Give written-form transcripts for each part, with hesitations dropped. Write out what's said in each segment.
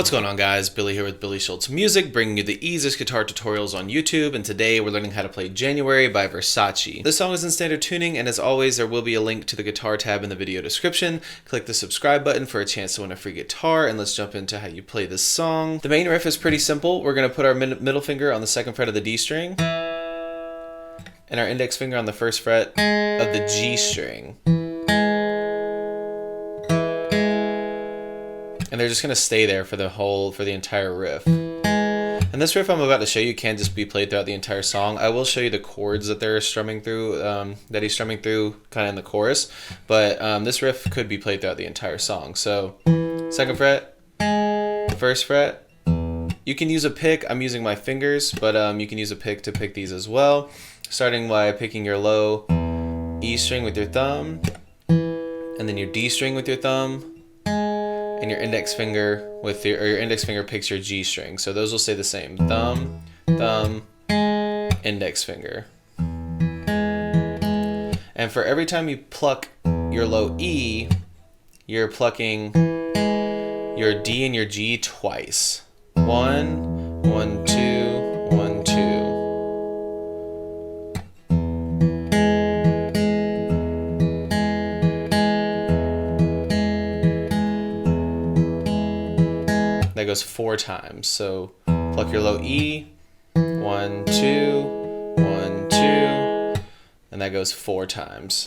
What's going on, guys? Billy here with Billy Schultz Music, bringing you the easiest guitar tutorials on YouTube, and today we're learning how to play January by Verzache. This song is in standard tuning, and as always, there will be a link to the guitar tab in the video description. Click the subscribe button for a chance to win a free guitar, and let's jump into how you play this song. The main riff is pretty simple. We're going to put our middle finger on the 2nd fret of the D string, and our index finger on the 1st fret of the G string. And they're just going to stay there for the entire riff. And this riff I'm about to show you can just be played throughout the entire song. I will show you the chords that they're strumming through, that he's strumming through kind of in the chorus. But this riff could be played throughout the entire song. So 2nd fret, 1st fret. You can use a pick. I'm using my fingers, but you can use a pick to pick these as well. Starting by picking your low E string with your thumb, and then your D string with your thumb, and your index finger your index finger picks your G string. So those will stay the same. Thumb, thumb, index finger. And for every time you pluck your low E, you're plucking your D and your G twice. 1, 1, 2, 1, 2. That goes 4 times. So pluck your low E, 1, 2, 1, 2, and that goes 4 times.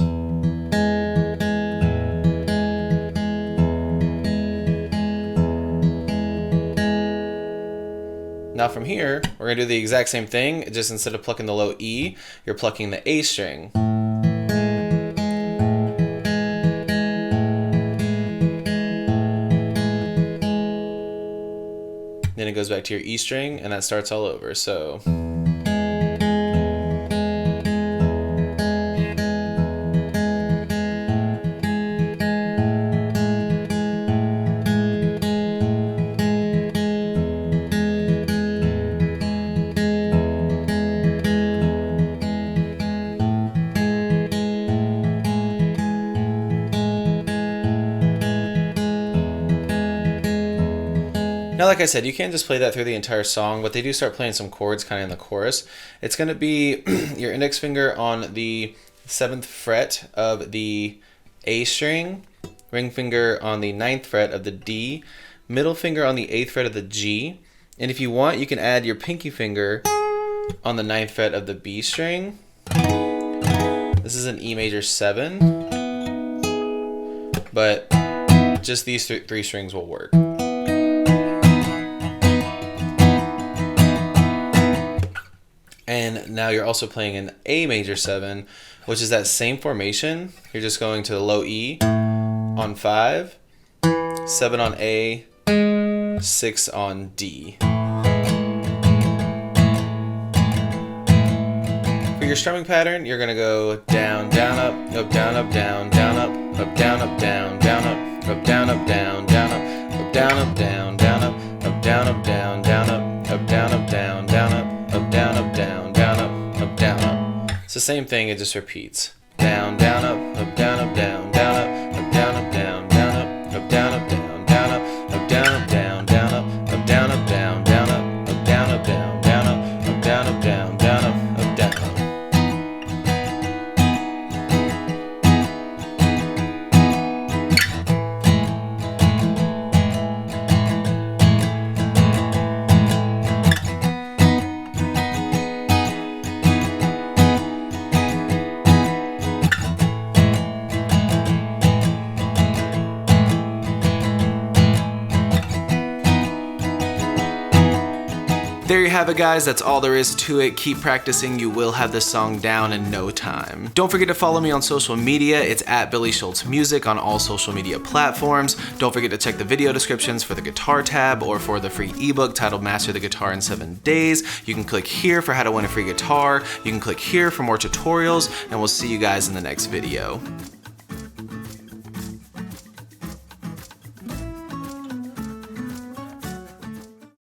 Now from here, we're going to do the exact same thing, just instead of plucking the low E, you're plucking the A string. Then it goes back to your E string, and that starts all over. So now, like I said, you can't just play that through the entire song, but they do start playing some chords kind of in the chorus. It's going to be your index finger on the 7th fret of the A string, ring finger on the 9th fret of the D, middle finger on the 8th fret of the G, and if you want, you can add your pinky finger on the 9th fret of the B string. This is an E major 7, but just these three strings will work. And now you're also playing an A major 7, which is that same formation. You're just going to the low E on 5, 7 on A, 6 on D. For your strumming pattern, you're going to go down, down, up, down, up, down, down, up, down, up, down, down, up, down, up, down, down, up, down, up, down, down, up, down, up, down, down, up, down, up, down, down, up, down, up, down, down, up, down, up. It's the same thing, it just repeats. Down, down, up, down, up, down, down, up, down, up, down, down, up, down, up, down, down, up, down, up, down, down, up, down, up, down, down, up, down, up, down, down, up, down, up, down, down, up, down, up. There you have it, guys. That's all there is to it. Keep practicing. You will have this song down in no time. Don't forget to follow me on social media. It's at Billy Schultz Music on all social media platforms. Don't forget to check the video descriptions for the guitar tab or for the free ebook titled Master the Guitar in 7 Days. You can click here for how to win a free guitar. You can click here for more tutorials, and we'll see you guys in the next video.